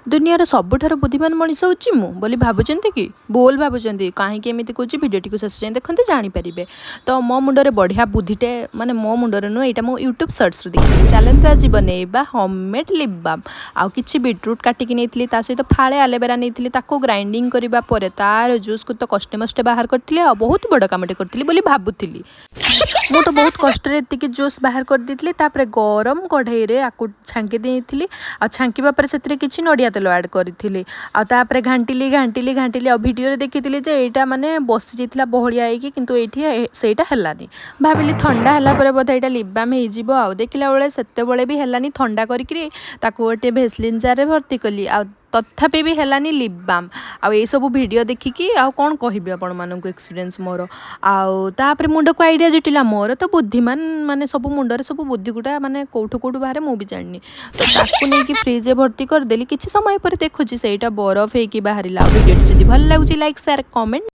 दुनियार सबुठार बुद्धिमान मनीष होची मु बोली भावुचंती कि बोल भावुचंती कहीं एमती कौच भिडियोटी को शेष जाए देखते जानीपारे। तो मो मुंडे बढ़िया बुद्धिटे माने मो मुंडर नुह यहाँ मुझे यूट्यूब सर्च देखी चलते आज बनइबा होममेड लिप बाम आउ कि बीटरूट काटिकी नहीं सहित फाड़े आलोवेरा नहीं ग्राइंडिंग करने तार जूस को तो कष्टे मष्टे बाहर करी बहुत बड़ कमटे करी बोली भावुली। मु तो बहुत कष्ट जूस बाहर कर देती गरम कढ़ई आपको छांकी देती छांकीबा पर से किसी नड़िया तेल ऐड करी घाटिली घाटिली घाटिली भिडियो देखी यहाँ माने बसी जाता बहलिया किंतु ये सेटा हेलानी भाविली थंडा है बोधे यहाँ लिप बाम हो देखला बेले से भी हेलानी थंडा करके गोटे भेसलिन जार भर्ती कली तथापि भी हेलानी लिप बाम आउ सब वीडियो देखिकी आउ कौन कहबी आपण मानक एक्सपीरियंस मोर आउे मुंड को आइडिया जुटिला मोर तो बुद्धिमान माने सब मुंडरे सब बुद्धि गुटा माने कौठु कौठु बाहर मु भी जानी तो ताकू नहीं फ्रिजे भर्ती करदेली किसी समय पर देखुची से बरफ होगी बाहर वीडियो जब भल लगुच लाइक शेयर कमेंट।